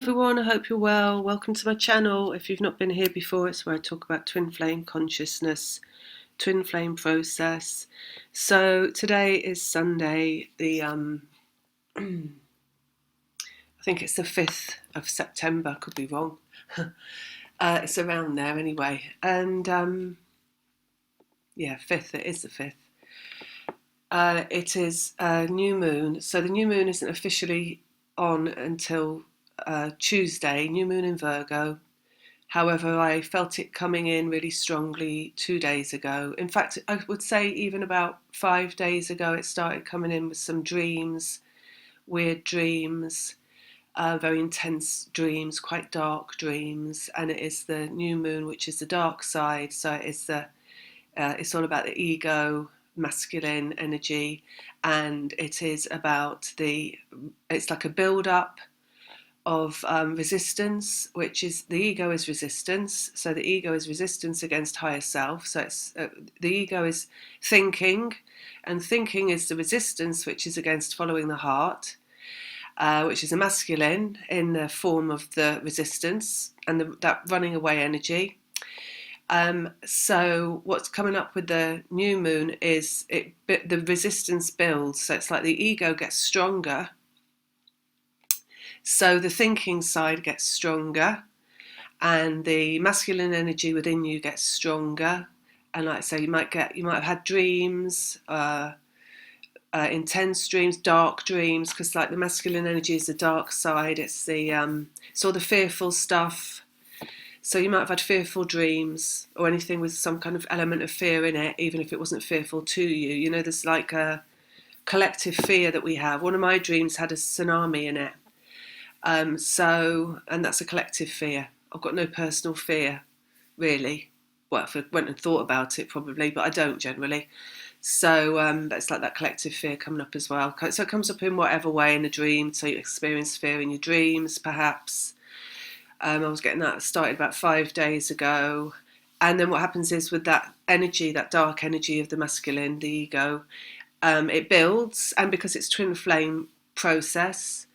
Everyone, I hope you're well. Welcome to my channel. If you've not been here before, it's where I talk about twin flame consciousness, twin flame process. So today is Sunday, I think it's the 5th of September, could be wrong. It's around there anyway. And yeah, 5th, it is the 5th. It is a new moon. So the new moon isn't officially on until Tuesday, new moon in Virgo. However, I felt it coming in really strongly 2 days ago. In fact, I would say even about 5 days ago, it started coming in with some dreams, weird dreams, very intense dreams, quite dark dreams. And it is the new moon, which is the dark side. So it's all about the ego, masculine energy, and it is about it's like a build up of resistance, which is the ego is resistance. So the ego is resistance against higher self. So it's the ego is thinking, and thinking is the resistance, which is against following the heart, which is a masculine in the form of the resistance and that running away energy. So what's coming up with the new moon is the resistance builds. So it's like the ego gets stronger. So the thinking side gets stronger, and the masculine energy within you gets stronger. And like I say, you might have had dreams, intense dreams, dark dreams, because like the masculine energy is the dark side. It's all the fearful stuff. So you might have had fearful dreams or anything with some kind of element of fear in it, even if it wasn't fearful to you. You know, there's like a collective fear that we have. One of my dreams had a tsunami in it. And that's a collective fear. I've got no personal fear, really. Well, if I went and thought about it, probably, but I don't generally. So it's like that collective fear coming up as well. So it comes up in whatever way in a dream. So you experience fear in your dreams, perhaps. I was getting that started about 5 days ago. And then what happens is with that energy, that dark energy of the masculine, the ego, it builds. And because it's twin flame process,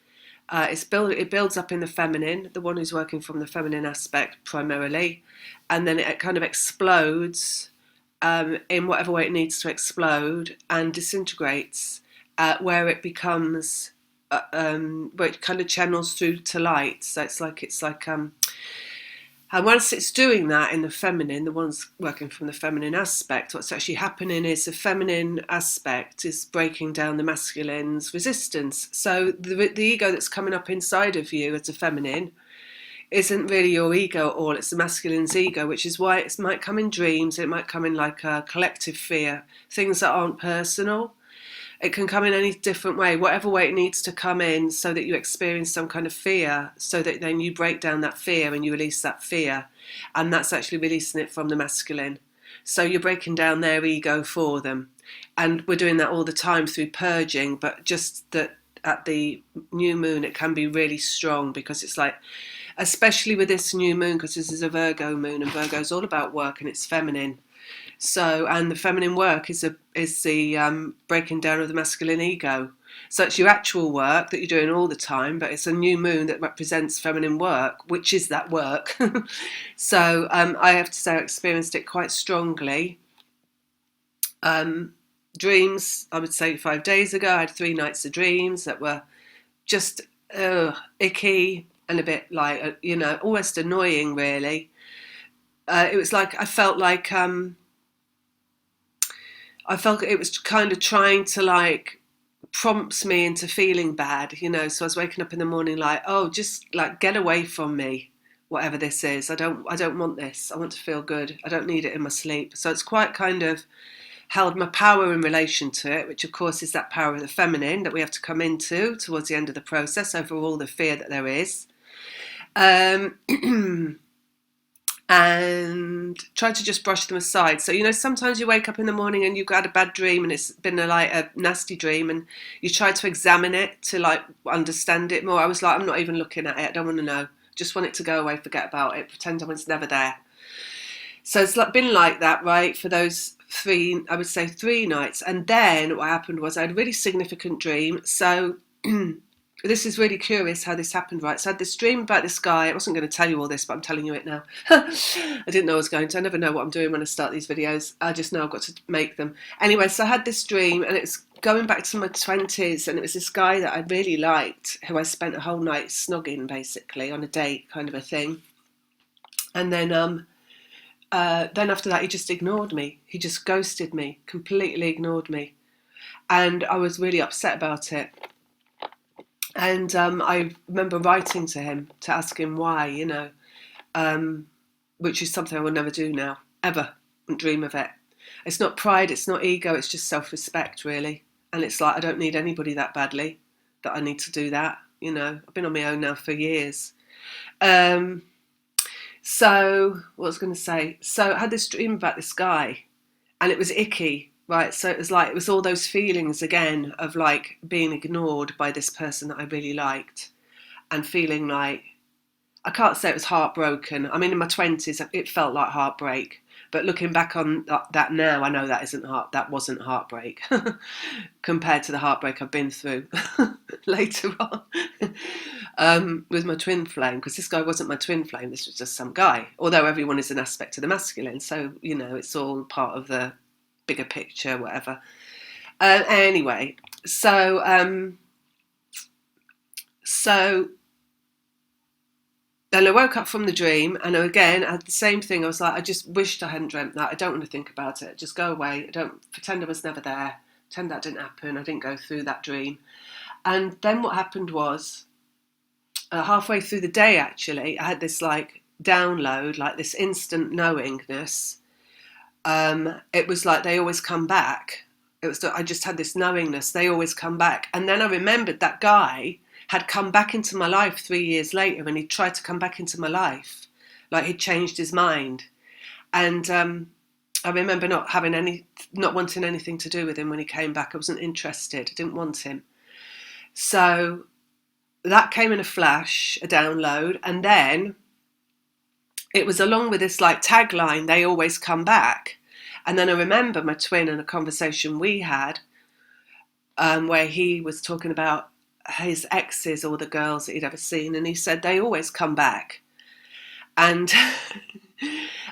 it builds up in the feminine, the one who's working from the feminine aspect primarily, and then it kind of explodes in whatever way it needs to explode and disintegrates, where it becomes, where it kind of channels through to light. So it's like and once it's doing that in the feminine, the one's working from the feminine aspect, what's actually happening is the feminine aspect is breaking down the masculine's resistance. So the ego that's coming up inside of you as a feminine isn't really your ego at all. It's the masculine's ego, which is why it might come in dreams. It might come in like a collective fear, things that aren't personal. It can come in any different way, whatever way it needs to come in, so that you experience some kind of fear, so that then you break down that fear and you release that fear. And that's actually releasing it from the masculine. So you're breaking down their ego for them. And we're doing that all the time through purging, but just that at the new moon, it can be really strong, because it's like, especially with this new moon, because this is a Virgo moon, and Virgo is all about work and it's feminine. So, and the feminine work is the breaking down of the masculine ego. So it's your actual work that you're doing all the time, but it's a new moon that represents feminine work, which is that work. So I have to say I experienced it quite strongly. Dreams, I would say 5 days ago, I had 3 nights of dreams that were just icky and a bit like, almost annoying, really. It was like, I felt it was kind of trying to like prompts me into feeling bad, so I was waking up in the morning like, oh, just like get away from me, whatever this is. I don't want this. I want to feel good. I don't need it in my sleep. So it's quite kind of held my power in relation to it, which of course is that power of the feminine that we have to come into towards the end of the process over all the fear that there is. And try to just brush them aside. So, sometimes you wake up in the morning and you've had a bad dream and it's been a nasty dream, and you try to examine it to like understand it more. I was like, I'm not even looking at it. I don't want to know. Just want it to go away, forget about it, pretend it's never there. So it's been like that, right, for those 3 nights. And then what happened was I had a really significant dream. So this is really curious how this happened, right? So I had this dream about this guy. I wasn't going to tell you all this, but I'm telling you it now. I didn't know I was going to. I never know what I'm doing when I start these videos. I just know I've got to make them. Anyway, so I had this dream, and it's going back to my 20s, and it was this guy that I really liked, who I spent a whole night snogging, basically, on a date kind of a thing. And then after that, he just ignored me. He just ghosted me, completely ignored me. And I was really upset about it. And I remember writing to him to ask him why, you know, which is something I will never do now, ever, and dream of it. It's not pride, it's not ego, it's just self-respect, really. And it's like, I don't need anybody that badly that I need to do that, you know. I've been on my own now for years. So, what was I going to say? So I had this dream about this guy, and it was icky, right? So it was all those feelings again of like being ignored by this person that I really liked, and feeling like, I can't say it was heartbroken. I mean, in my 20s, it felt like heartbreak. But looking back on that now, I know that wasn't heartbreak compared to the heartbreak I've been through later on with my twin flame. Because this guy wasn't my twin flame. This was just some guy. Although everyone is an aspect of the masculine, so you know it's all part of the bigger picture, whatever. Anyway, so then I woke up from the dream, and again, I had the same thing. I was like, I just wished I hadn't dreamt that. I don't want to think about it. Just go away. I don't pretend I was never there. Pretend that didn't happen. I didn't go through that dream. And then what happened was, halfway through the day, actually, I had this like download, like this instant knowingness. It was like they always come back. I just had this knowingness. They always come back. And then I remembered that guy had come back into my life 3 years later, and he tried to come back into my life, like he'd changed his mind. And I remember not wanting anything to do with him when he came back. I wasn't interested. I didn't want him. So that came in a flash, a download, and then it was along with this like tagline, they always come back. And then I remember my twin and a conversation we had where he was talking about his exes, or the girls that he'd ever seen, and he said they always come back. And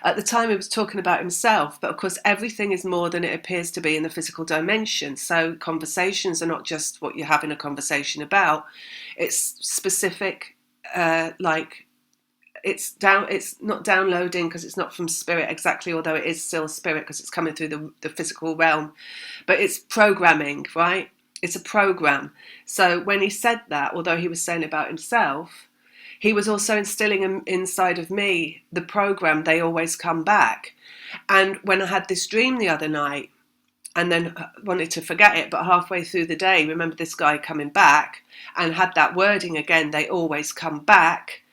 at the time he was talking about himself, but of course everything is more than it appears to be in the physical dimension. So conversations are not just what you're having a conversation about. It's specific, like it's not downloading because it's not from spirit exactly, although it is still spirit because it's coming through the physical realm, but it's programming, right? It's a program. So when he said that, although he was saying about himself, he was also instilling inside of me the program, they always come back. And when I had this dream the other night, and then wanted to forget it, but halfway through the day, remember this guy coming back and had that wording again, they always come back.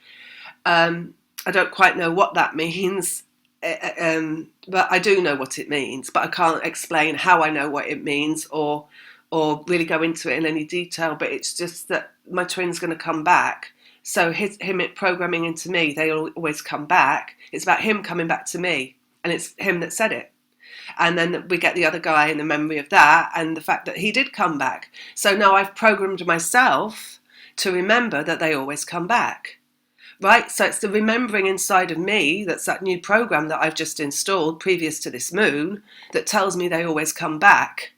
I don't quite know what that means, but I do know what it means, but I can't explain how I know what it means or really go into it in any detail, but it's just that my twin's going to come back. So him programming into me, they always come back. It's about him coming back to me, and it's him that said it. And then we get the other guy in the memory of that and the fact that he did come back. So now I've programmed myself to remember that they always come back. Right? So it's the remembering inside of me, that's that new program that I've just installed previous to this moon, that tells me they always come back.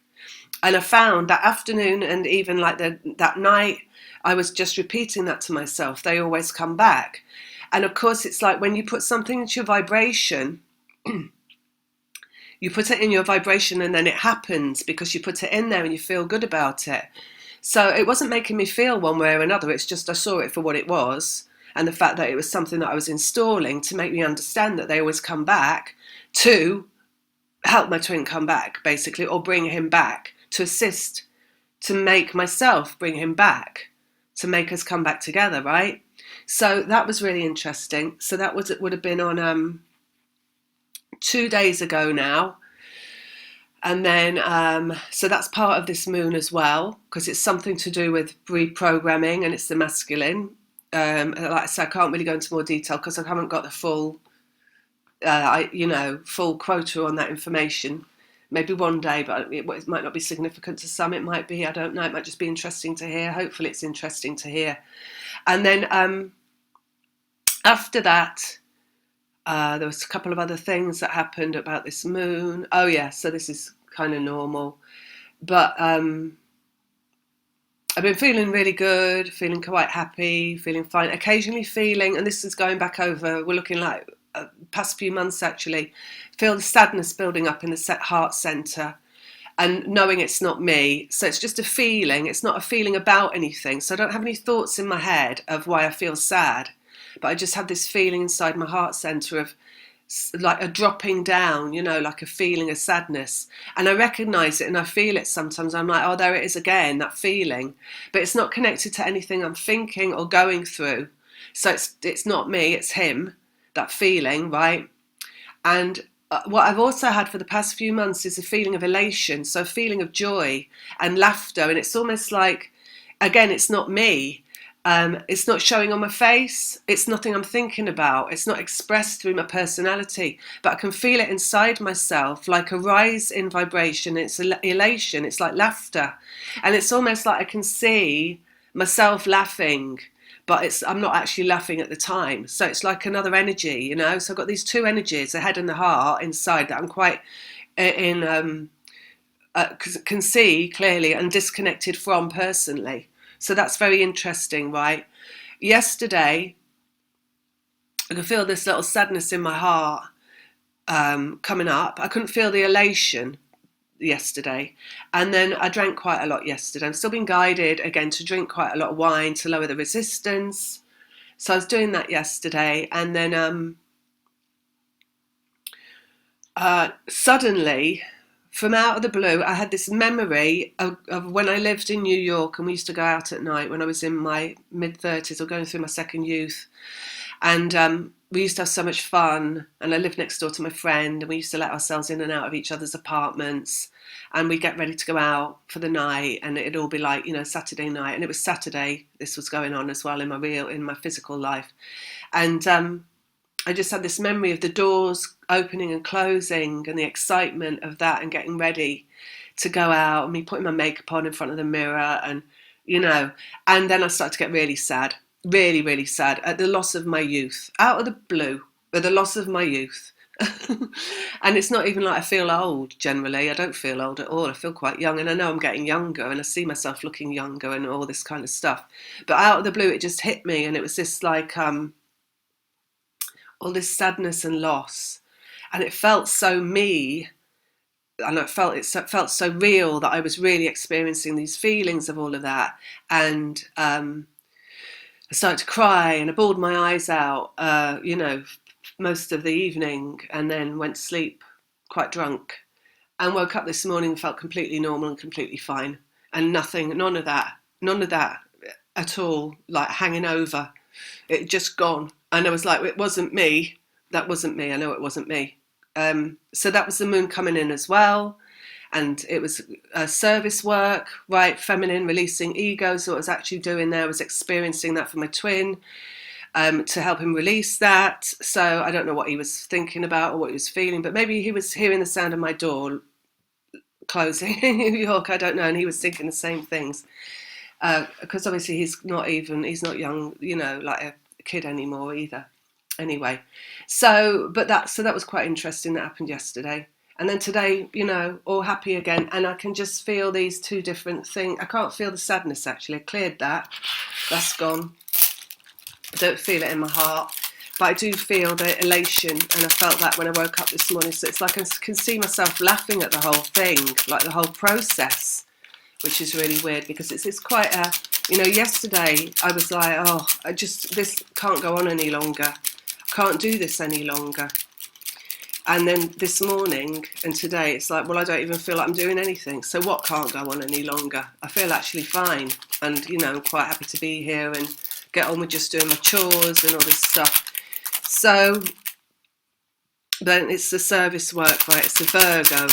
And I found that afternoon and even like that night, I was just repeating that to myself. They always come back. And of course, it's like when you put something into your vibration, you put it in your vibration and then it happens because you put it in there and you feel good about it. So it wasn't making me feel one way or another. It's just I saw it for what it was. And the fact that it was something that I was installing to make me understand that they always come back, to help my twin come back, basically, or bring him back, to assist, to make myself bring him back, to make us come back together, right? So that was really interesting. So that would have been on 2 days ago now. And then, so that's part of this moon as well, because it's something to do with reprogramming, and it's the masculine. Like I said, I can't really go into more detail because I haven't got the full, full quota on that information. maybe one day, but it might not be significant to some. It might be, I don't know, it might just be interesting to hear. Hopefully it's interesting to hear. And then after that, there was a couple of other things that happened about this moon. Oh yeah, so this is kind of normal. But I've been feeling really good, feeling quite happy, feeling fine. Occasionally feeling, and this is going back over, we're looking like past few months actually, feel the sadness building up in the heart centre, and knowing it's not me. So it's just a feeling. It's not a feeling about anything. So I don't have any thoughts in my head of why I feel sad, but I just have this feeling inside my heart centre of like a dropping down, you know, like a feeling of sadness. And I recognise it and I feel it sometimes. I'm like, oh, there it is again, that feeling. But it's not connected to anything I'm thinking or going through. So it's not me, it's him, that feeling, right? And what I've also had for the past few months is a feeling of elation, so a feeling of joy and laughter. And it's almost like, again, it's not me. It's not showing on my face. It's nothing I'm thinking about. It's not expressed through my personality, but I can feel it inside myself, like a rise in vibration. It's elation. It's like laughter. And it's almost like I can see myself laughing, but I'm not actually laughing at the time. So it's like another energy, you know. So I've got these two energies, the head and the heart inside, that I'm quite can see clearly and disconnected from personally. So that's very interesting, right? Yesterday, I could feel this little sadness in my heart coming up. I couldn't feel the elation yesterday. And then I drank quite a lot yesterday. I've still been guided again to drink quite a lot of wine to lower the resistance. So I was doing that yesterday. And then suddenly, from out of the blue, I had this memory of when I lived in New York and we used to go out at night when I was in my mid-30s or going through my second youth. And we used to have so much fun. And I lived next door to my friend and we used to let ourselves in and out of each other's apartments. And we'd get ready to go out for the night and it'd all be like, you know, Saturday night. And it was Saturday. This was going on as well in my physical life. And I just had this memory of the doors opening and closing and the excitement of that and getting ready to go out and me putting my makeup on in front of the mirror and, you know, and then I started to get really sad, really, really sad at the loss of my youth, out of the blue, at the loss of my youth. And it's not even like I feel old generally. I don't feel old at all. I feel quite young and I know I'm getting younger and I see myself looking younger and all this kind of stuff. But out of the blue, it just hit me and it was this like, all this sadness and loss, and it felt so me, and it felt so real that I was really experiencing these feelings of all of that. And I started to cry and I bawled my eyes out, you know, most of the evening, and then went to sleep quite drunk, and woke up this morning and felt completely normal and completely fine, and none of that at all, like hanging over. It just gone. And I was like, it wasn't me. That wasn't me. I know it wasn't me. So that was the moon coming in as well. And it was service work, right? Feminine, releasing ego. So what I was actually doing there was experiencing that for my twin to help him release that. So I don't know what he was thinking about or what he was feeling, but maybe he was hearing the sound of my door closing in New York. I don't know. And he was thinking the same things. Because obviously he's not young, you know, like a kid anymore either. Anyway, so that was quite interesting. That happened yesterday, and then today, you know, all happy again, and I can just feel these two different things. I can't feel the sadness actually. I cleared that. That's gone. I don't feel it in my heart, but I do feel the elation, and I felt that when I woke up this morning. So it's like I can see myself laughing at the whole thing, like the whole process, which is really weird because it's quite a, you know, yesterday I was like, oh, this can't go on any longer. I can't do this any longer. And then this morning and today, it's like, well, I don't even feel like I'm doing anything. So what can't go on any longer? I feel actually fine. And, you know, I'm quite happy to be here and get on with just doing my chores and all this stuff. So then it's the service work, right? It's the Virgo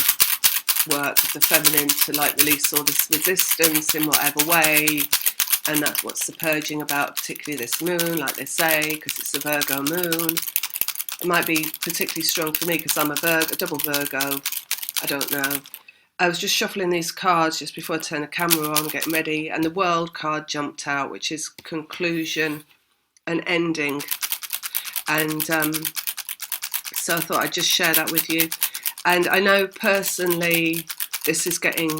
work of the feminine to like release all this resistance in whatever way, and that's what's the purging about, particularly this moon, like they say, because it's a Virgo moon. It might be particularly strong for me because I'm a double Virgo, I don't know. I was just shuffling these cards just before I turn the camera on, getting ready, and the World card jumped out, which is conclusion and ending. And so I thought I'd just share that with you. And I know personally, this is getting,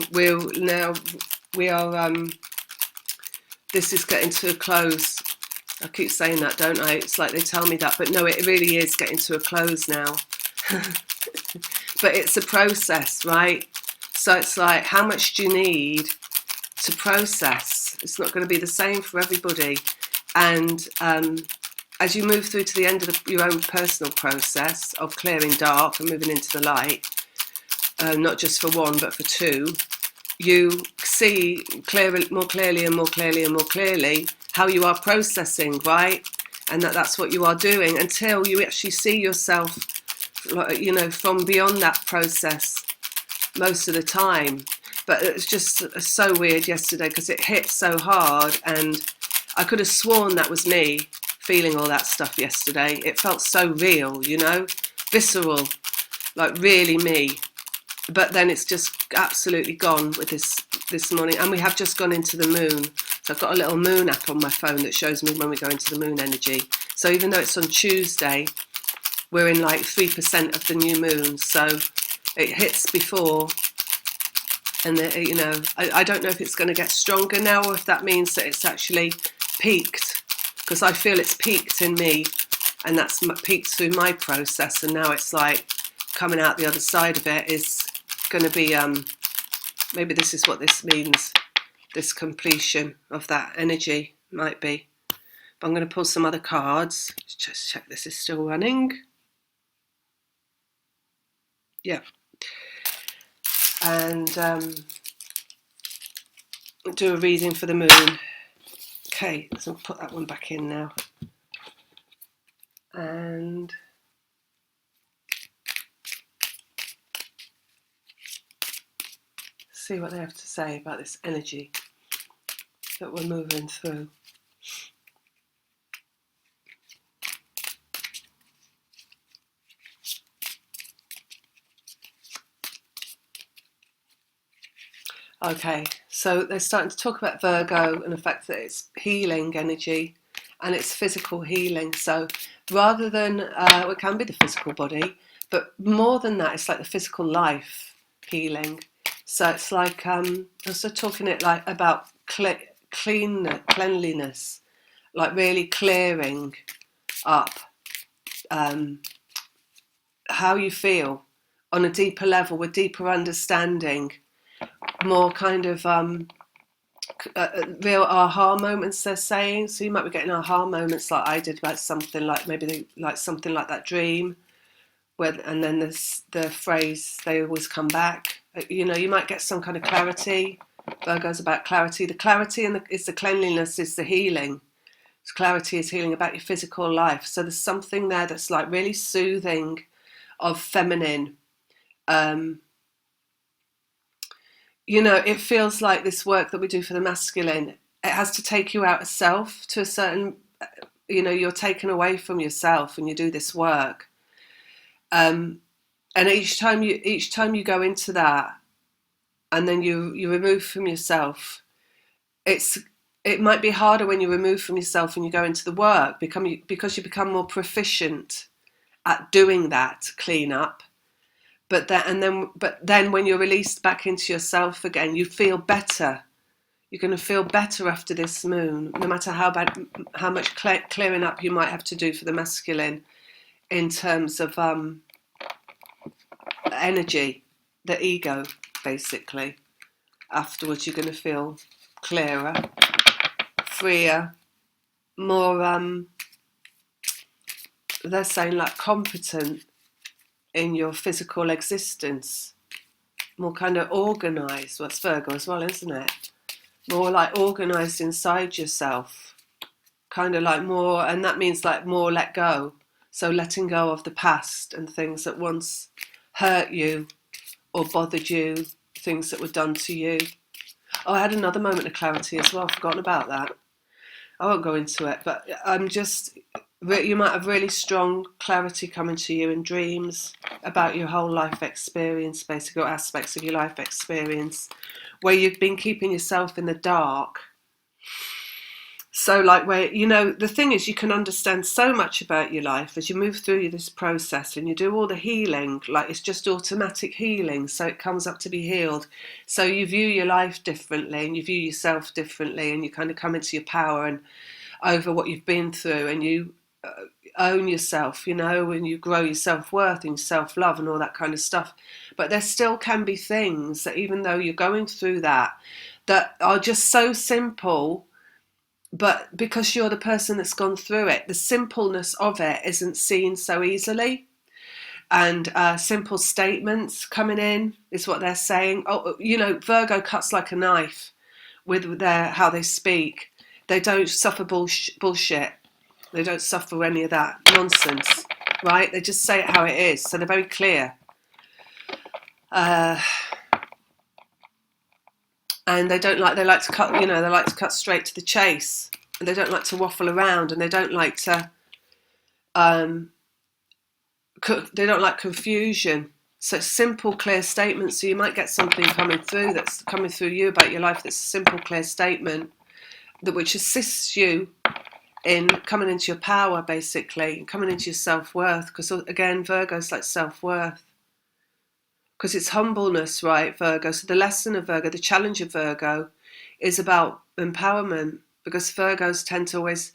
this is getting to a close. I keep saying that, don't I? It's like they tell me that, but no, it really is getting to a close now. But it's a process, right? So it's like, how much do you need to process? It's not going to be the same for everybody. And as you move through to the end of your own personal process of clearing dark and moving into the light, not just for one, but for two, you see more clearly and more clearly and more clearly how you are processing, right? And that's what you are doing until you actually see yourself, you know, from beyond that process most of the time. But it's just so weird yesterday because it hit so hard, and I could have sworn that was me feeling all that stuff yesterday. It felt so real, you know, visceral, like really me. But then it's just absolutely gone with this morning. And we have just gone into the moon. So I've got a little moon app on my phone that shows me when we go into the moon energy. So even though it's on Tuesday, we're in like 3% of the new moon. So it hits before. And, you know, I don't know if it's going to get stronger now or if that means that it's actually peaked. Because I feel it's peaked in me. And that's peaked through my process. And now it's like coming out the other side of it is going to be, maybe this is what this means. This completion of that energy might be. But I'm going to pull some other cards. Just check this is still running. Yeah. And do a reading for the moon. Okay, so I'll put that one back in now. And see what they have to say about this energy that we're moving through. Okay, so they're starting to talk about Virgo and the fact that it's healing energy and it's physical healing. So rather than, it can be the physical body, but more than that, it's like the physical life healing. So it's like, also talking it like about cleanliness, like really clearing up how you feel on a deeper level with deeper understanding, more kind of real aha moments, they're saying. So you might be getting aha moments like I did about something like maybe like something like that dream, where, and then there's the phrase they always come back. You know, you might get some kind of clarity. Virgo's about clarity. The clarity is the cleanliness, is the healing. So clarity is healing about your physical life. So there's something there that's like really soothing, of feminine. You know, it feels like this work that we do for the masculine, it has to take you out of self to a certain, you know, you're taken away from yourself when you do this work. And each time you go into that, and then you remove from yourself, it might be harder when you remove from yourself and you go into the work, because you become more proficient at doing that clean up. But then when you're released back into yourself again, you feel better. You're going to feel better after this moon, no matter how much clearing up you might have to do for the masculine in terms of energy, the ego, basically. Afterwards, you're going to feel clearer, freer, more, they're saying like competent in your physical existence, more kind of organised. Well, it's Virgo as well, isn't it? More like organised inside yourself, kind of like more, and that means like more let go. So letting go of the past and things that once hurt you or bothered you, things that were done to you. Oh, I had another moment of clarity as well. I've forgotten about that. I won't go into it, but I'm just You might have really strong clarity coming to you in dreams about your whole life experience, basically, or aspects of your life experience, where you've been keeping yourself in the dark. So, like, where, the thing is, you can understand so much about your life as you move through this process and you do all the healing, like it's just automatic healing. So it comes up to be healed. So you view your life differently and you view yourself differently, and you kind of come into your power and over what you've been through, and you own yourself, and you grow your self-worth and your self-love and all that kind of stuff. But there still can be things that, even though you're going through that are just so simple, but because you're the person that's gone through it, the simpleness of it isn't seen so easily. And simple statements coming in is what they're saying. Oh, Virgo cuts like a knife with how they speak. They don't suffer bullshit. They don't suffer any of that nonsense, right? They just say it how it is. So they're very clear. And they like to cut straight to the chase. And they don't like to waffle around, and they don't like to they don't like confusion. So simple, clear statements. So you might get something coming through that's coming through you about your life that's a simple, clear statement which assists you in coming into your power, basically, and coming into your self-worth. Because again, Virgo's like self-worth. Because it's humbleness, right, Virgo? So the lesson of Virgo, the challenge of Virgo, is about empowerment, because Virgos tend to always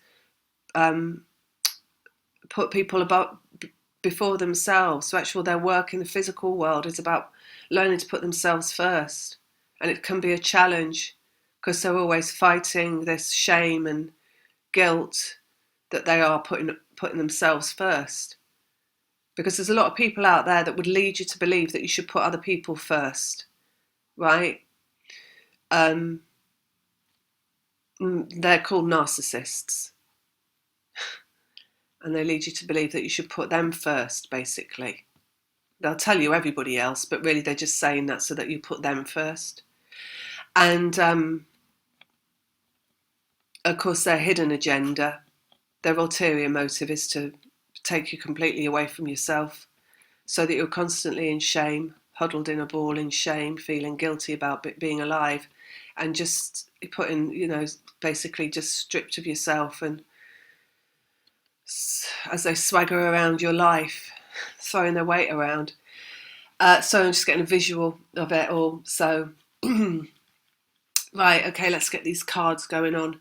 put people before themselves. So actually their work in the physical world is about learning to put themselves first. And it can be a challenge because they're always fighting this shame and guilt that they are putting themselves first. Because there's a lot of people out there that would lead you to believe that you should put other people first, right? They're called narcissists. And they lead you to believe that you should put them first, basically. They'll tell you everybody else, but really they're just saying that so that you put them first. And, of course, their hidden agenda, their ulterior motive is to take you completely away from yourself so that you're constantly in shame, huddled in a ball in shame, feeling guilty about being alive, and just putting, basically just stripped of yourself, and as they swagger around your life, throwing their weight around. So I'm just getting a visual of it all. So, right, okay, let's get these cards going on.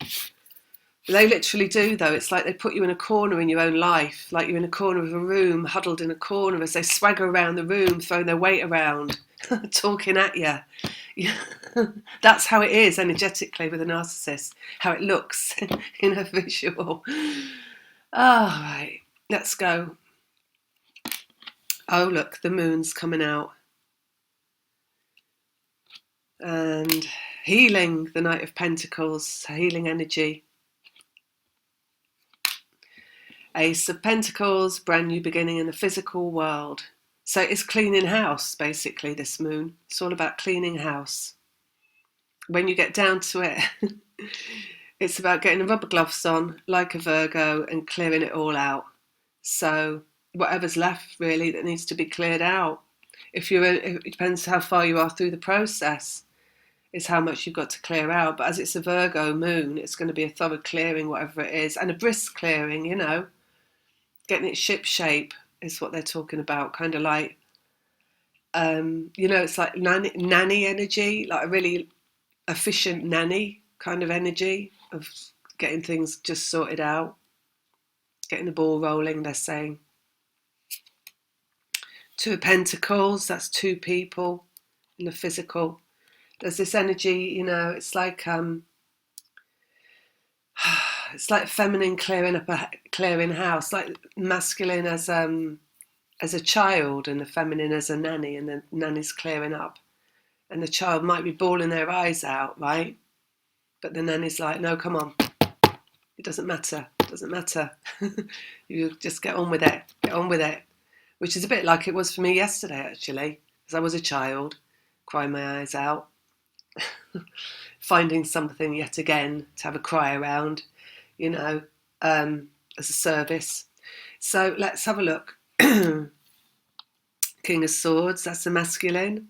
They literally do, though. It's like they put you in a corner in your own life, like you're in a corner of a room, huddled in a corner as they swagger around the room, throwing their weight around, talking at you. That's how it is energetically with a narcissist, how it looks in a visual. All right, let's go. Oh, look, the moon's coming out. And healing, the Knight of Pentacles, healing energy. Ace of Pentacles, brand new beginning in the physical world. So it's cleaning house, basically, this moon. It's all about cleaning house. When you get down to it, it's about getting the rubber gloves on, like a Virgo, and clearing it all out. So whatever's left, really, that needs to be cleared out. It depends how far you are through the process, is how much you've got to clear out. But as it's a Virgo moon, it's going to be a thorough clearing, whatever it is, and a brisk clearing, getting it ship shape is what they're talking about, kind of like, it's like nanny energy, like a really efficient nanny kind of energy of getting things just sorted out, getting the ball rolling, they're saying. Two of Pentacles, that's two people in the physical. There's this energy, it's like it's like feminine clearing house, like masculine as a child and the feminine as a nanny, and the nanny's clearing up, and the child might be bawling their eyes out, right? But the nanny's like, no, come on, it doesn't matter, you just get on with it, which is a bit like it was for me yesterday, actually, as I was a child, crying my eyes out, finding something yet again to have a cry around, as a service. So let's have a look. King of Swords, that's the masculine,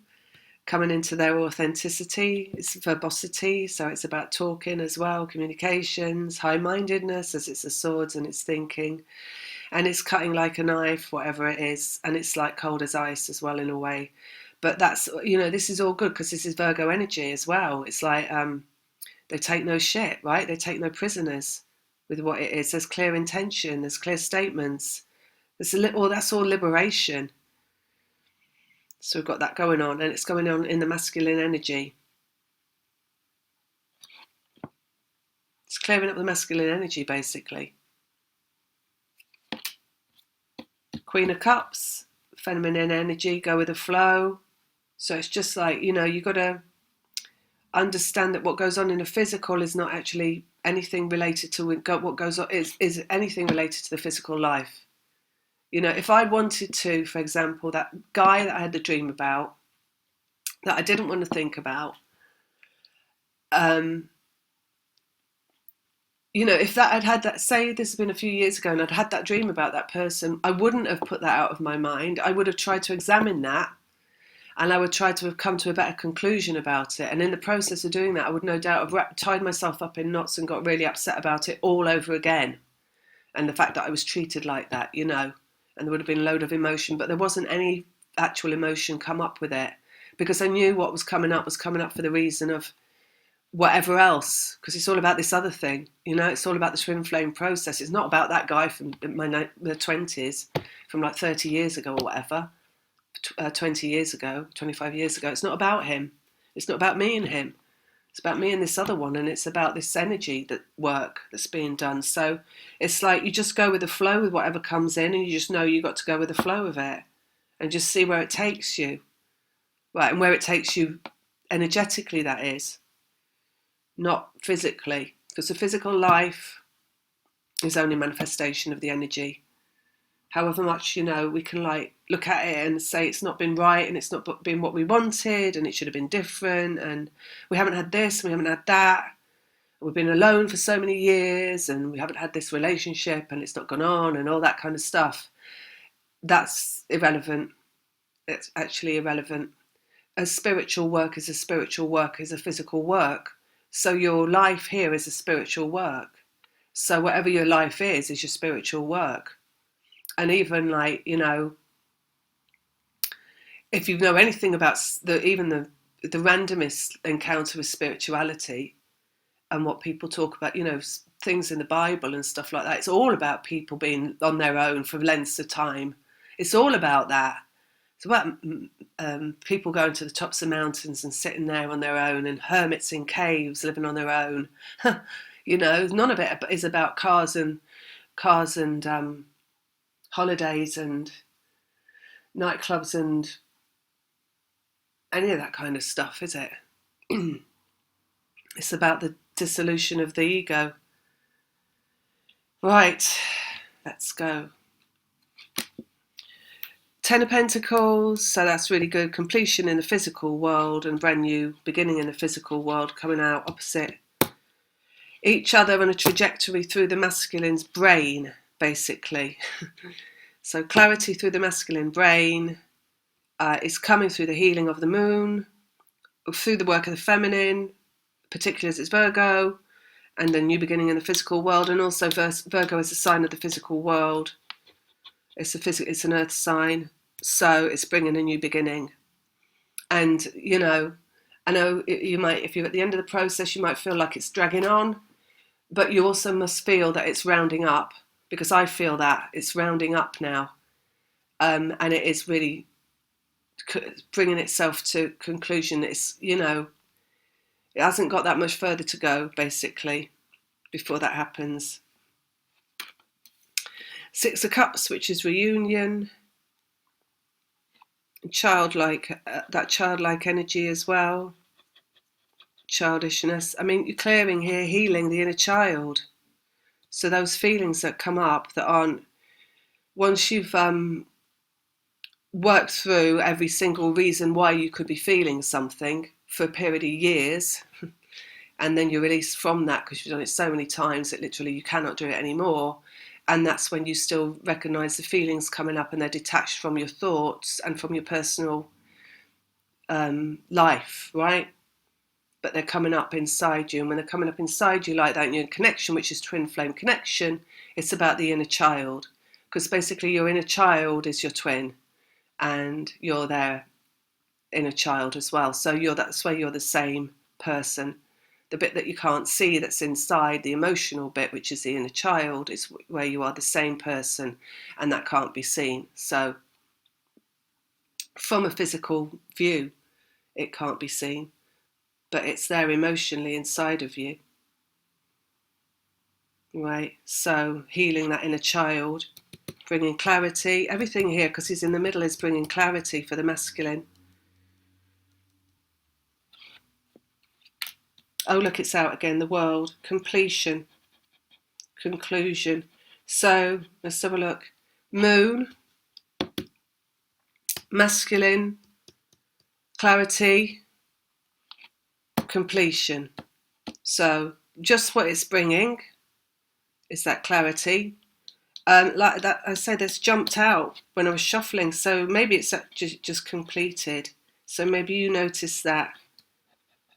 coming into their authenticity. It's verbosity, so it's about talking as well, communications, high-mindedness, as it's the swords, and it's thinking. And it's cutting like a knife, whatever it is, and it's like cold as ice as well in a way. But that's, this is all good because this is Virgo energy as well. It's like they take no shit, right? They take no prisoners with what it is. There's clear intention, there's clear statements. That's all liberation. So we've got that going on, and it's going on in the masculine energy. It's clearing up the masculine energy, basically. Queen of Cups, feminine energy, go with the flow. So it's just like, you've got to understand that what goes on in the physical is not actually anything related to what goes on, is anything related to the physical life. If I wanted to, for example, that guy that I had the dream about, that I didn't want to think about, if that I'd had that, say this has been a few years ago and I'd had that dream about that person, I wouldn't have put that out of my mind. I would have tried to examine that, and I would try to have come to a better conclusion about it. And in the process of doing that, I would no doubt have tied myself up in knots and got really upset about it all over again. And the fact that I was treated like that, and there would have been a load of emotion, but there wasn't any actual emotion come up with it, because I knew what was coming up for the reason of whatever else, because it's all about this other thing, it's all about the twin flame process. It's not about that guy from the 20s, from like 30 years ago or whatever, 20 years ago, 25 years ago. It's not about him. It's not about me and him. It's about me and this other one, and it's about this energy, that work that's being done. So it's like you just go with the flow with whatever comes in, and you just know you got to go with the flow of it and just see where it takes you, right? And where it takes you energetically, that is, not physically, because the physical life is only manifestation of the energy. However much, we can like look at it and say it's not been right and it's not been what we wanted and it should have been different and we haven't had this, we haven't had that. We've been alone for so many years and we haven't had this relationship and it's not gone on and all that kind of stuff. That's irrelevant. It's actually irrelevant. A spiritual work is a spiritual work, is a physical work. So your life here is a spiritual work. So whatever your life is your spiritual work. And even like, if you know anything about the randomest encounter with spirituality and what people talk about, things in the Bible and stuff like that, it's all about people being on their own for lengths of time. It's all about that. It's about people going to the tops of mountains and sitting there on their own, and hermits in caves living on their own. None of it is about cars and holidays and nightclubs and any of that kind of stuff, is it? It's about the dissolution of the ego. Right, let's go. Ten of Pentacles, so that's really good. Completion in the physical world and brand new beginning in the physical world, coming out opposite each other on a trajectory through the masculine's brain, basically. So clarity through the masculine brain is coming through the healing of the moon, through the work of the feminine, particularly as it's Virgo, and a new beginning in the physical world. And also Virgo is a sign of the physical world. It's an earth sign, so it's bringing a new beginning. And I know you might, if you're at the end of the process, you might feel like it's dragging on, but you also must feel that it's rounding up, because I feel that it's rounding up now, and it is really bringing itself to conclusion. It's, it hasn't got that much further to go, basically, before that happens. Six of Cups, which is reunion, childlike, that childlike energy as well, childishness. I mean, you're clearing here, healing the inner child. So those feelings that come up that aren't, once you've worked through every single reason why you could be feeling something for a period of years, and then you're released from that because you've done it so many times that literally you cannot do it anymore, And that's when you still recognize the feelings coming up, and they're detached from your thoughts and from your personal life, right? But they're coming up inside you. And when they're coming up inside you like that, and you're in connection, which is twin flame connection, it's about the inner child. Because basically your inner child is your twin, and you're their inner child as well. So that's where you're the same person. The bit that you can't see that's inside, the emotional bit, which is the inner child, is where you are the same person, and that can't be seen. So from a physical view, it can't be seen, but it's there emotionally inside of you. Right? So healing that inner child, bringing clarity, everything here, because he's in the middle, is bringing clarity for the masculine. Oh, look, it's out again, the world, completion, conclusion. So let's have a look. Moon, masculine, clarity, completion. So just what it's bringing is that clarity. Like that, I say, this jumped out when I was shuffling. So maybe it's just completed. So maybe you notice that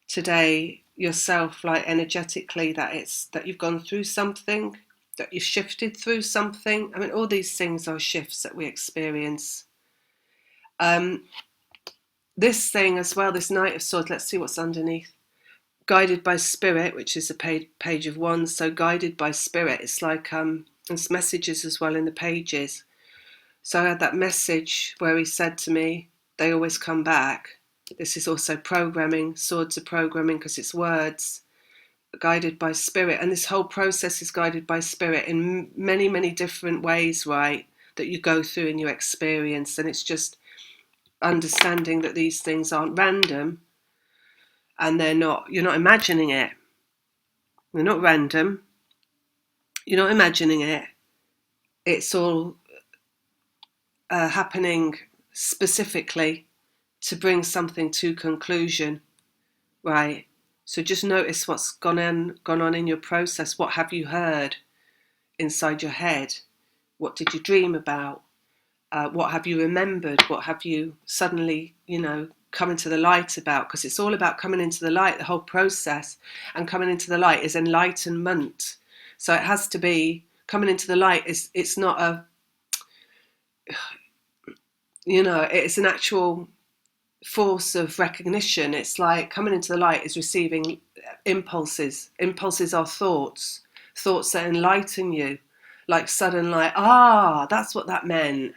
today yourself, like energetically, that you've gone through something, that you've shifted through something. I mean, all these things are shifts that we experience. This thing as well, this Knight of Swords, let's see what's underneath. Guided by Spirit, which is a page of wands. So guided by Spirit, it's like there's messages as well in the pages. So I had that message where he said to me, they always come back. This is also programming. Swords are programming because it's words. Guided by Spirit. And this whole process is guided by Spirit in many, many different ways, right? That you go through in your experience. And it's just understanding that these things aren't random, and you're not imagining it. They're not random. You're not imagining it. It's all happening specifically to bring something to conclusion, right? So just notice what's gone on in your process. What have you heard inside your head? What did you dream about? What have you remembered? What have you suddenly, come into the light about? Because it's all about coming into the light, the whole process. And coming into the light is enlightenment. So it has to be, coming into the light it's not it's an actual force of recognition. It's like coming into the light is receiving impulses. Impulses are thoughts that enlighten you. Like sudden, like, that's what that meant.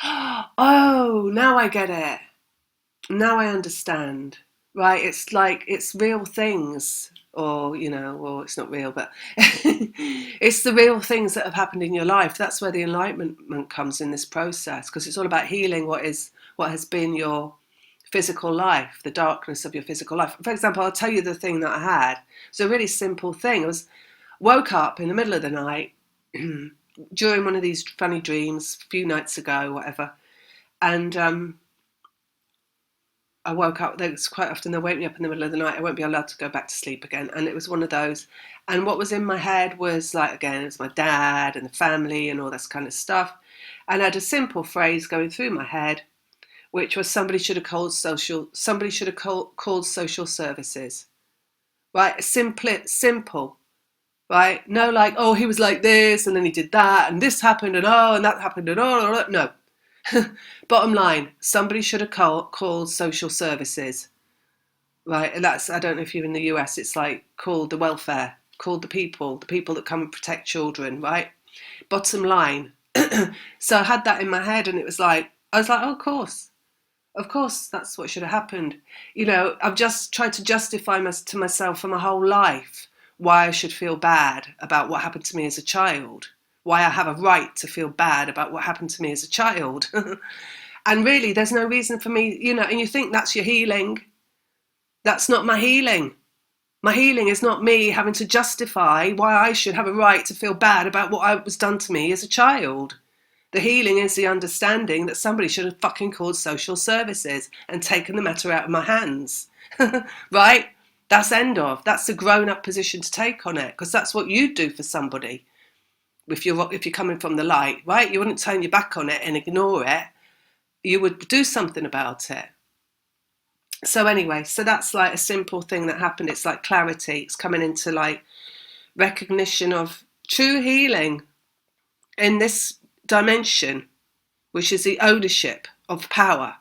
Oh, now I get it. Now I understand. Right? It's like, it's real things, or it's not real, but it's the real things that have happened in your life. That's where the enlightenment comes in this process, because it's all about healing what has been your physical life, the darkness of your physical life. For example, I'll tell you the thing that I had. It's a really simple thing. Woke up in the middle of the night during one of these funny dreams a few nights ago, whatever, and I woke up. There's quite often they wake me up in the middle of the night. I won't be allowed to go back to sleep again. And it was one of those. And what was in my head was like, again, it's my dad and the family and all this kind of stuff. And I had a simple phrase going through my head, which was somebody should have called social services. Right? Simple. Right? No, like, oh, he was like this, and then he did that, and this happened, and that happened, and no. Bottom line, somebody should have called social services. Right? And that's, I don't know if you're in the US, it's like called the welfare, called the people that come and protect children, right? Bottom line. So I had that in my head, and I was like, oh, of course, that's what should have happened. I've just tried to justify to myself for my whole life why I should feel bad about what happened to me as a child, why I have a right to feel bad about what happened to me as a child. And really, there's no reason for me, and you think that's your healing. That's not my healing. My healing is not me having to justify why I should have a right to feel bad about what was done to me as a child. The healing is the understanding that somebody should have fucking called social services and taken the matter out of my hands. Right? That's end of. That's a grown-up position to take on it, because that's what you'd do for somebody. if you're coming from the light, right? You wouldn't turn your back on it and ignore it. You would do something about it. So anyway, so that's like a simple thing that happened. It's like clarity. It's coming into like recognition of true healing in this dimension, which is the ownership of power,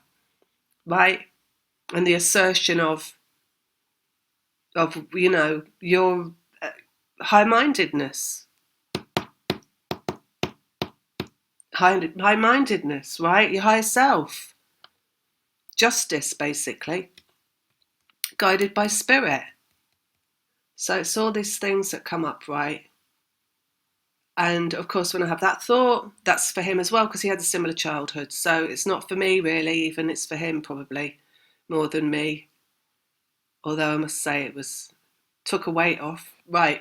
right? And the assertion of your high-mindedness, high-mindedness, right? Your higher self, justice, basically, guided by spirit. So it's all these things that come up, right? And of course, when I have that thought, that's for him as well, because he had a similar childhood. So it's not for me, really, even it's for him probably more than me. Although I must say took a weight off. Right.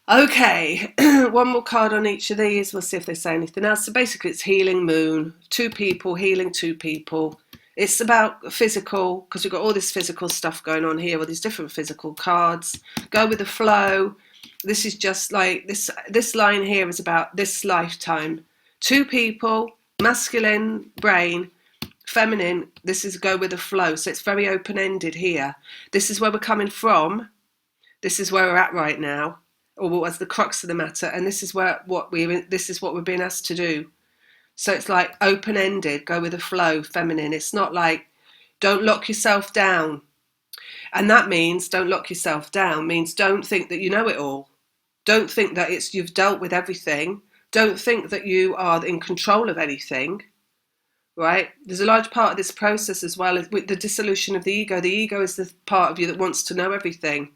Okay, one more card on each of these. We'll see if they say anything else. So basically it's healing moon, 2 people, healing 2 people. It's about physical, because we've got all this physical stuff going on here, all these different physical cards. Go with the flow. This is just like, this line here is about this lifetime. 2 people, masculine brain, feminine, this is go with the flow. So it's very open-ended here. This is where we're coming from. This is where we're at right now, or what was the crux of the matter. And this is what we're being asked to do. So it's like open-ended, go with the flow, feminine. It's not like, don't lock yourself down. And that means don't lock yourself down, means don't think that you know it all. Don't think that you've dealt with everything. Don't think that you are in control of anything, right? There's a large part of this process as well with the dissolution of the ego. The ego is the part of you that wants to know everything,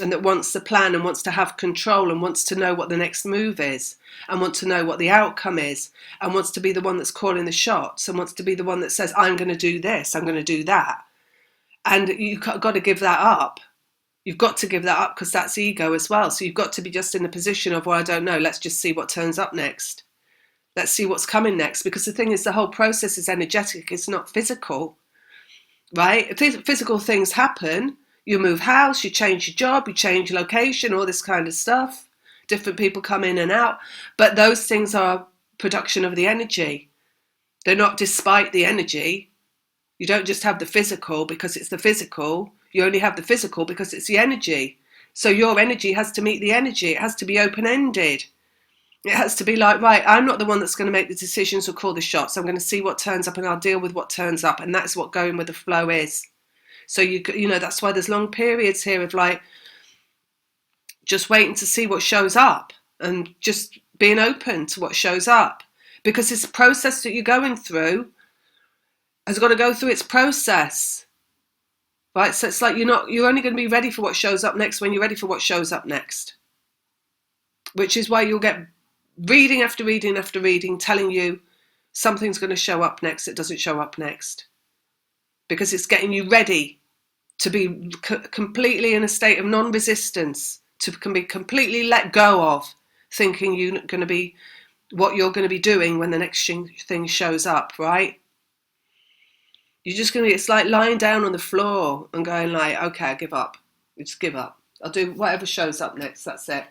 and that wants to plan and wants to have control and wants to know what the next move is and wants to know what the outcome is and wants to be the one that's calling the shots and wants to be the one that says, I'm going to do this, I'm going to do that. And you've got to give that up. You've got to give that up because that's ego as well. So you've got to be just in the position of, well, I don't know, let's just see what turns up next. Let's see what's coming next. Because the thing is, the whole process is energetic, it's not physical, right? Physical things happen. You move house, you change your job, you change location, all this kind of stuff. Different people come in and out. But those things are production of the energy. They're not despite the energy. You don't just have the physical because it's the physical. You only have the physical because it's the energy. So your energy has to meet the energy. It has to be open-ended. It has to be like, right, I'm not the one that's going to make the decisions or call the shots. I'm going to see what turns up and I'll deal with what turns up. And that's what going with the flow is. So, that's why there's long periods here of like just waiting to see what shows up and just being open to what shows up. Because this process that you're going through has got to go through its process. Right, so it's like you're only going to be ready for what shows up next when you're ready for what shows up next. Which is why you'll get reading after reading after reading telling you something's going to show up next that doesn't show up next. Because it's getting you ready to be completely in a state of non-resistance, to be completely let go of thinking you're going to be what you're going to be doing when the next thing shows up, right? You're just going to, it's like lying down on the floor and going like, okay, I give up. You just give up. I'll do whatever shows up next. That's it.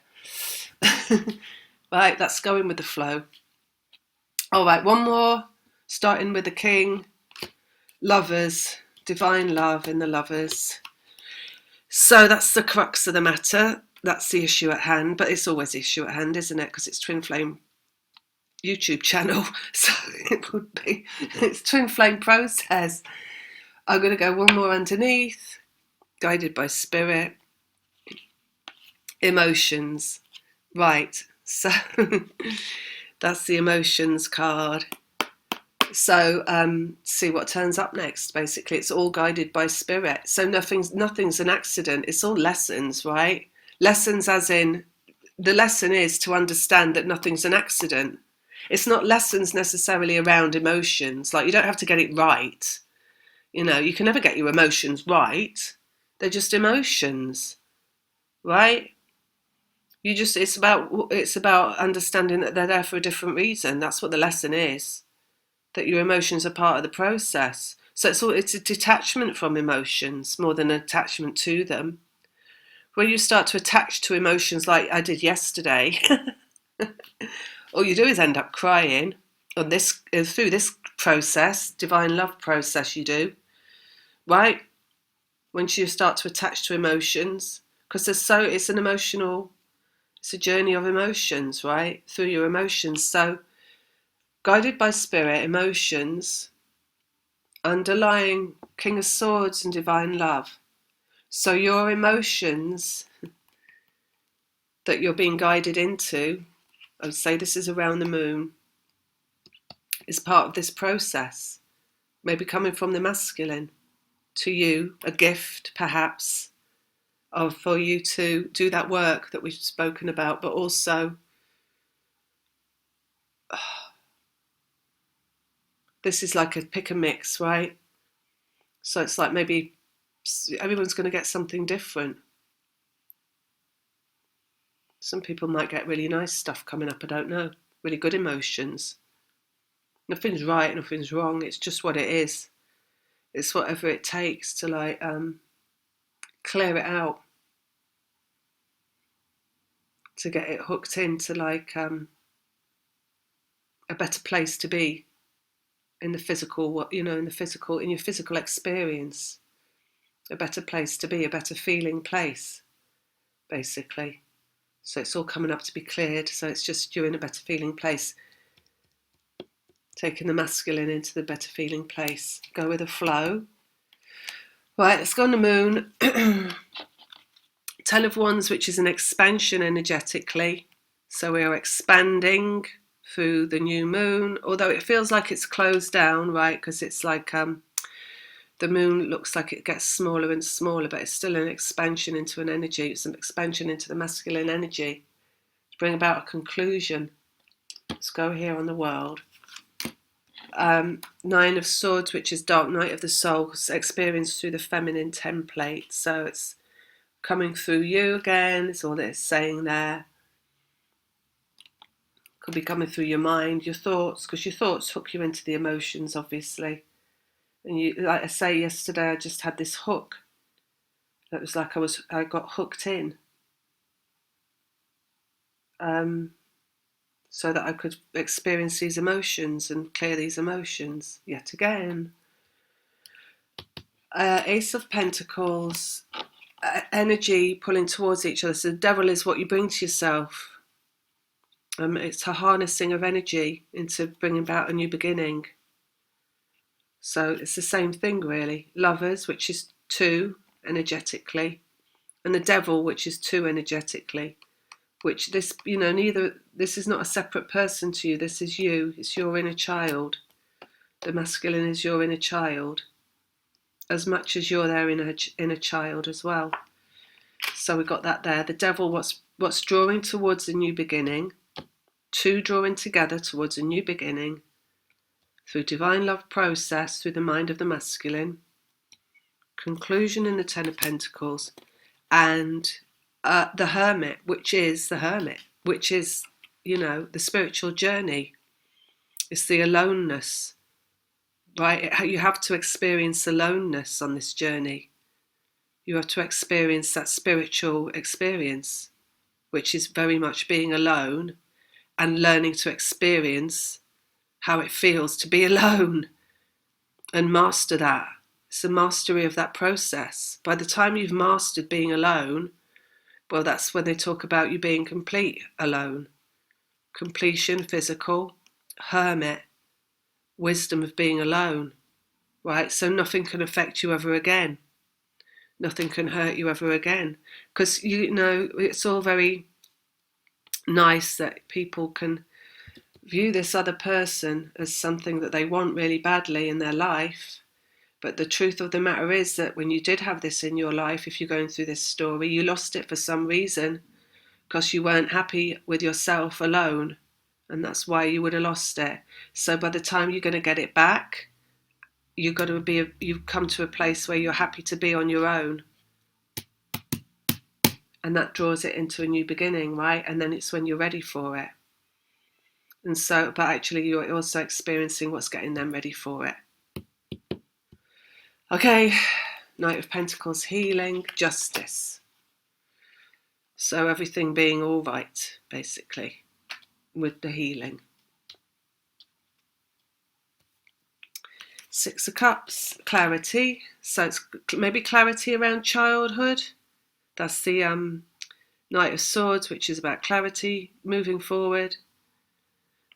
Right, that's going with the flow. All right, one more, starting with the King. Lovers, divine love in the Lovers. So that's the crux of the matter. That's the issue at hand, but it's always the issue at hand, isn't it? Because it's Twin Flame YouTube channel, so it would be, it's Twin Flame process. I'm going to go one more underneath, guided by spirit. Emotions. Right, so that's the emotions card. So see what turns up next. Basically, it's all guided by spirit. So nothing's an accident. It's all lessons, right? Lessons as in, the lesson is to understand that nothing's an accident. It's not lessons necessarily around emotions. Like, you don't have to get it right. You can never get your emotions right. They're just emotions, right? It's about understanding that they're there for a different reason. That's what the lesson is. That your emotions are part of the process. So it's a detachment from emotions more than an attachment to them. When you start to attach to emotions like I did yesterday, All you do is end up crying on this through this process, divine love process you do, right? Once you start to attach to emotions, because it's a journey of emotions, right? Through your emotions. So guided by spirit, emotions, underlying King of Swords and divine love. So your emotions that you're being guided into, I would say this is around the moon, is part of this process. Maybe coming from the masculine to you, a gift perhaps, of for you to do that work that we've spoken about, but also this is like a pick and mix, right? So it's like maybe everyone's going to get something different. Some people might get really nice stuff coming up, I don't know, really good emotions. Nothing's right, nothing's wrong, it's just what it is. It's whatever it takes to like clear it out, to get it hooked into like a better place to be in the physical, in your physical experience, a better place to be, a better feeling place, basically. So it's all coming up to be cleared. So it's just you're in a better feeling place, taking the masculine into the better feeling place. Go with the flow. Right, let's go on the moon. 10 of Wands, which is an expansion energetically. So we are expanding through the new moon, although it feels like it's closed down, right? Because it's like the moon looks like it gets smaller and smaller, but it's still an expansion into an energy. It's an expansion into the masculine energy to bring about a conclusion. Let's go here on the world. 9 of Swords, which is dark night of the soul, experienced through the feminine template. So it's coming through you again. It's all that it's saying there. Could be coming through your mind, your thoughts, because your thoughts hook you into the emotions, obviously. And you, like I say, yesterday I just had this hook. That was like I got hooked in. So that I could experience these emotions and clear these emotions yet again. Ace of Pentacles, energy pulling towards each other. So the devil is what you bring to yourself. It's a harnessing of energy into bringing about a new beginning. So it's the same thing, really. Lovers, which is 2 energetically, and the devil, which is 2 energetically. Which this, this is not a separate person to you. This is you. It's your inner child. The masculine is your inner child, as much as you're their inner child as well. So we got that there. The devil, what's drawing towards a new beginning. 2 drawing together towards a new beginning through divine love process, through the mind of the masculine. Conclusion in the 10 of Pentacles. And the hermit, which is the spiritual journey. It's the aloneness, right? You have to experience aloneness on this journey. You have to experience that spiritual experience, which is very much being alone and learning to experience how it feels to be alone and master that. It's the mastery of that process. By the time you've mastered being alone, well, that's when they talk about you being complete alone. Completion, physical, hermit, wisdom of being alone, right? So nothing can affect you ever again. Nothing can hurt you ever again. Because, it's all very nice that people can view this other person as something that they want really badly in their life. But the truth of the matter is that when you did have this in your life, if you're going through this story, you lost it for some reason because you weren't happy with yourself alone. And that's why you would have lost it. So by the time you're going to get it back, you've come to a place where you're happy to be on your own. And that draws it into a new beginning, right? And then it's when you're ready for it. And so, but actually you're also experiencing what's getting them ready for it. Okay, Knight of Pentacles, healing, justice. So everything being all right, basically. with the healing. Six of Cups, clarity. So it's maybe clarity around childhood. That's the Knight of Swords, which is about clarity, moving forward.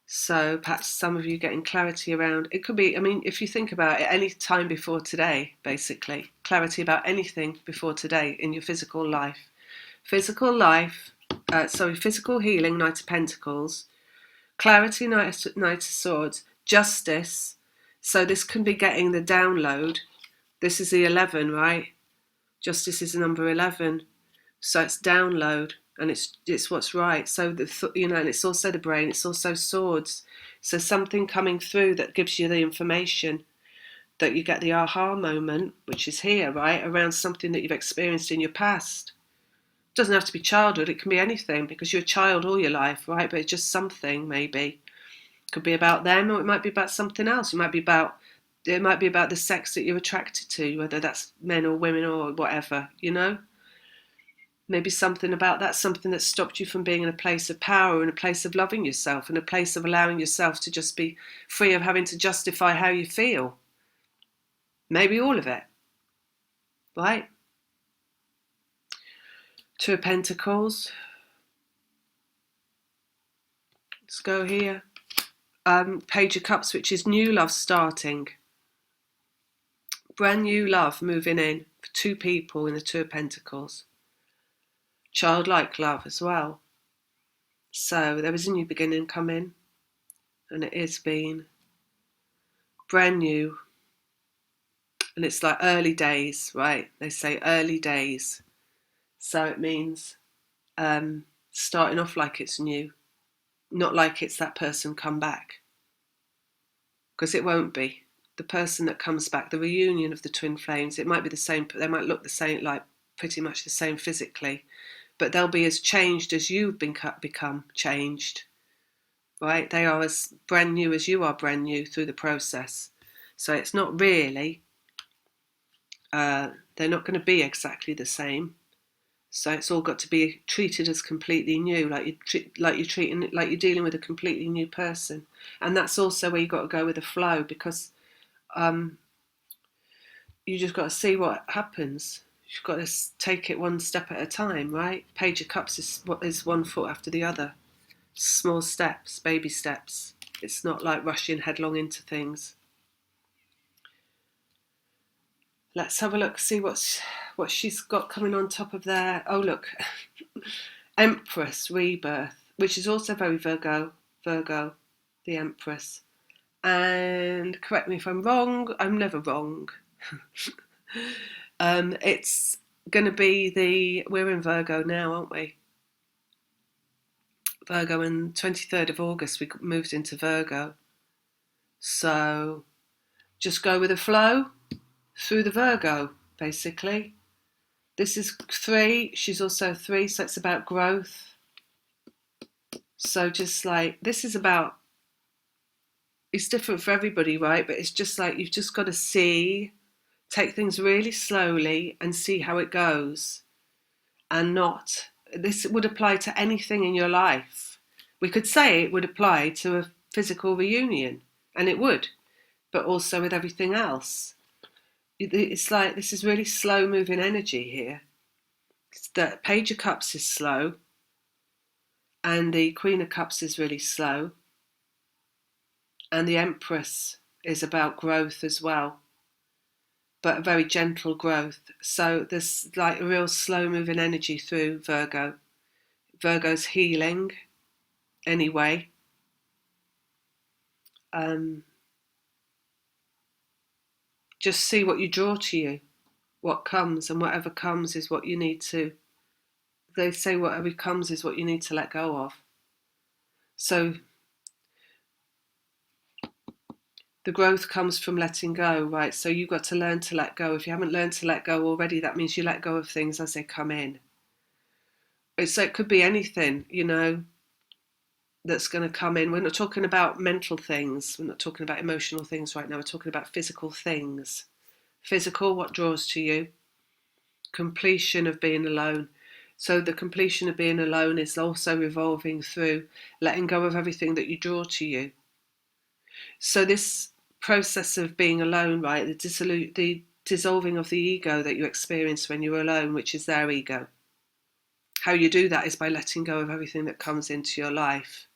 So perhaps some of you getting clarity around, it could be, I mean, if you think about it, any time before today, basically, clarity about anything before today in your physical life. Physical healing, Knight of Pentacles, clarity, Knight of Swords, justice. So this can be getting the download. This is the 11, right? Justice is the number 11. So it's download, and it's what's right. So and it's also the brain. It's also swords. So something coming through that gives you the information, that you get the aha moment, which is here, right, around something that you've experienced in your past. It doesn't have to be childhood. It can be anything, because you're a child all your life, right? But it's just something, maybe. It could be about them, or it might be about something else. It might be about the sex that you're attracted to, whether that's men or women or whatever, Maybe something about that, something that stopped you from being in a place of power, in a place of loving yourself, in a place of allowing yourself to just be free of having to justify how you feel. Maybe all of it, right? Two of Pentacles. Let's go here. Page of Cups, which is new love starting. Brand new love moving in for two people in the Two of Pentacles. Childlike love as well. So there is a new beginning coming, and it is being brand new, and it's like early days, right? They say early days, so it means starting off like it's new, not like it's that person come back, because it won't be. The person that comes back, the reunion of the twin flames, it might be the same, they might look the same, like pretty much the same physically, but they'll be as changed as you've become changed, right? They are as brand new as you are brand new through the process. So it's not really, they're not going to be exactly the same. So it's all got to be treated as completely new, like you're dealing with a completely new person. And that's also where you've got to go with the flow, because you just got to see what happens. You've got to take it one step at a time, right? Page of Cups is one foot after the other. Small steps, baby steps. It's not like rushing headlong into things. Let's have a look, see what she's got coming on top of there. Oh, look. Empress, rebirth, which is also very Virgo, the Empress. And correct me if I'm wrong, I'm never wrong. It's going to be we're in Virgo now, aren't we? Virgo, and 23rd of August we moved into Virgo. So just go with the flow through the Virgo, basically. This is 3, she's also 3, so it's about growth. So just like, this is about, it's different for everybody, right? But it's just like, you've just got to take things really slowly and see how it goes. And this would apply to anything in your life. We could say it would apply to a physical reunion, and it would, but also with everything else. It's like, this is really slow moving energy here. The Page of Cups is slow, and the Queen of Cups is really slow, and the Empress is about growth as well, but a very gentle growth. So there's like a real slow moving energy through Virgo. Virgo's healing anyway. Just see what you draw to you, what comes, and whatever comes is what you need to, they say whatever comes is what you need to let go of. So the growth comes from letting go, right? So you've got to learn to let go. If you haven't learned to let go already, that means you let go of things as they come in. So it could be anything, that's going to come in. We're not talking about mental things. We're not talking about emotional things right now. We're talking about physical things. Physical, what draws to you? Completion of being alone. So the completion of being alone is also revolving through letting go of everything that you draw to you. So this process of being alone, right, the dissolving of the ego that you experience when you're alone, which is their ego. How you do that is by letting go of everything that comes into your life,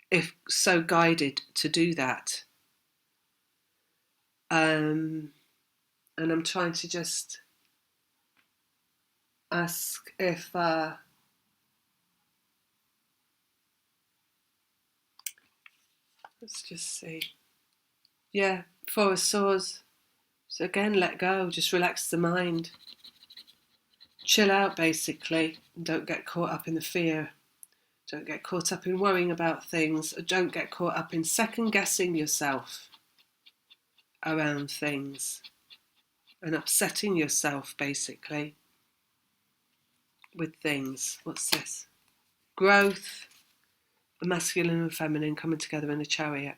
if so guided to do that. And I'm trying to just ask if let's just see. Yeah, Four of Swords. So again, let go, just relax the mind. Chill out, basically, and don't get caught up in the fear. Don't get caught up in worrying about things. Or don't get caught up in second guessing yourself around things and upsetting yourself, basically, with things. What's this? Growth, the masculine and feminine coming together in the Chariot.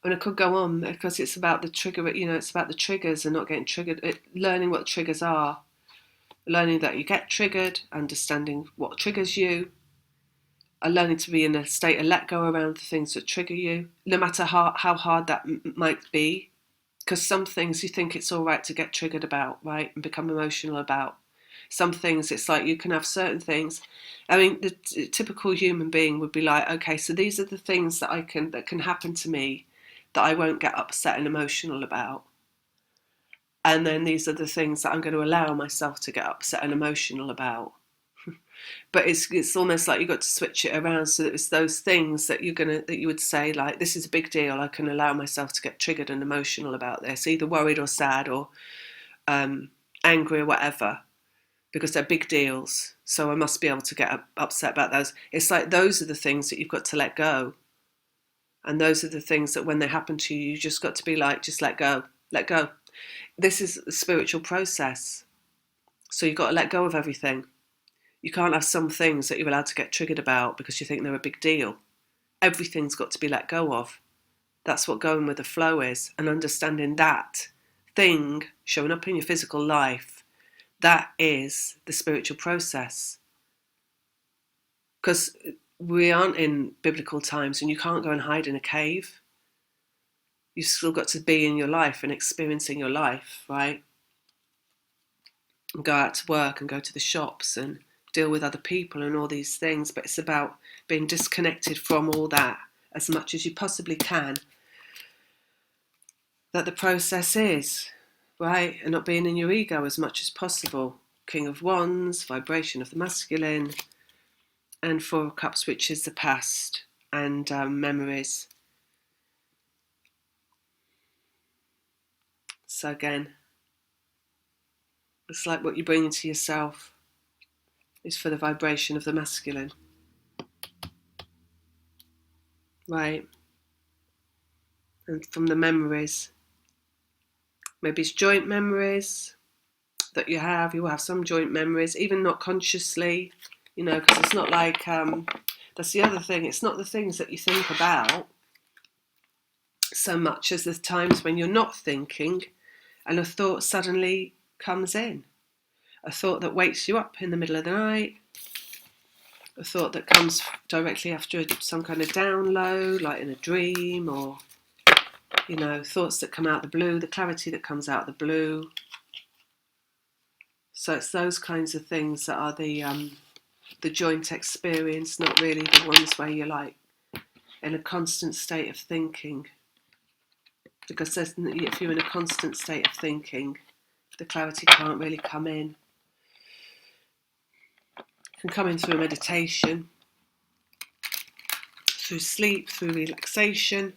And I could go on because it's about the trigger, it's about the triggers and not getting triggered, learning what the triggers are, learning that you get triggered, understanding what triggers you, and learning to be in a state of let go around the things that trigger you, no matter how hard that might be. Because some things you think it's all right to get triggered about, right, and become emotional about. Some things it's like you can have certain things. I mean, the typical human being would be like, okay, so these are the things that can happen to me that I won't get upset and emotional about. And then these are the things that I'm going to allow myself to get upset and emotional about. But it's almost like you've got to switch it around so that it's those things that you would say, like, this is a big deal. I can allow myself to get triggered and emotional about this, either worried or sad or angry or whatever, because they're big deals. So I must be able to get upset about those. It's like those are the things that you've got to let go. And those are the things that when they happen to you, you just got to be like, just let go, let go. This is a spiritual process. So you've got to let go of everything. You can't have some things that you're allowed to get triggered about because you think they're a big deal. Everything's got to be let go of. That's what going with the flow is. And understanding that thing showing up in your physical life, that is the spiritual process. Because we aren't in biblical times and you can't go and hide in a cave. You've still got to be in your life and experiencing your life, right? And go out to work and go to the shops and deal with other people and all these things. But it's about being disconnected from all that as much as you possibly can. That the process is, right? And not being in your ego as much as possible. King of Wands, vibration of the masculine, and Four of Cups, which is the past and memories. So again, it's like what you bring into yourself is for the vibration of the masculine. Right? And from the memories, maybe it's joint memories that you will have some joint memories, even not consciously, because it's not like, that's the other thing, it's not the things that you think about so much as the times when you're not thinking and a thought suddenly comes in. A thought that wakes you up in the middle of the night, a thought that comes directly after some kind of download, like in a dream, or, thoughts that come out of the blue, the clarity that comes out of the blue. So it's those kinds of things that are the joint experience, not really the ones where you're like in a constant state of thinking. Because if you're in a constant state of thinking, the clarity can't really come in. It can come in through meditation, through sleep, through relaxation,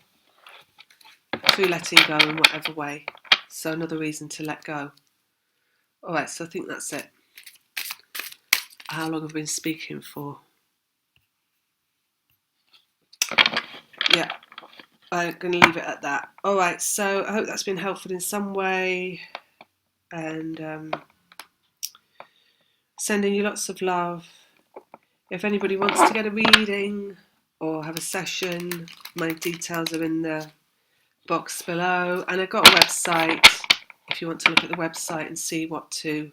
through letting go in whatever way. So another reason to let go. All right, so I think that's it. How long have I been speaking for? Yeah, I'm going to leave it at that. All right, so I hope that's been helpful in some way. And sending you lots of love. If anybody wants to get a reading or have a session, my details are in the box below. And I've got a website if you want to look at the website and see what to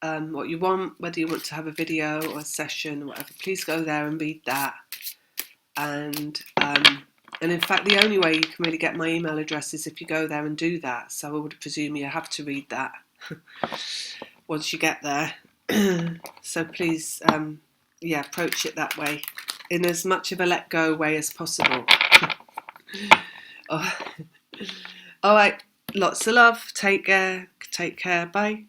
what you want, whether you want to have a video or a session or whatever, please go there and read that. And in fact, the only way you can really get my email address is if you go there and do that. So I would presume you have to read that once you get there. So please, yeah, approach it that way, in as much of a let go way as possible. Oh. All right, lots of love. Take care. Bye.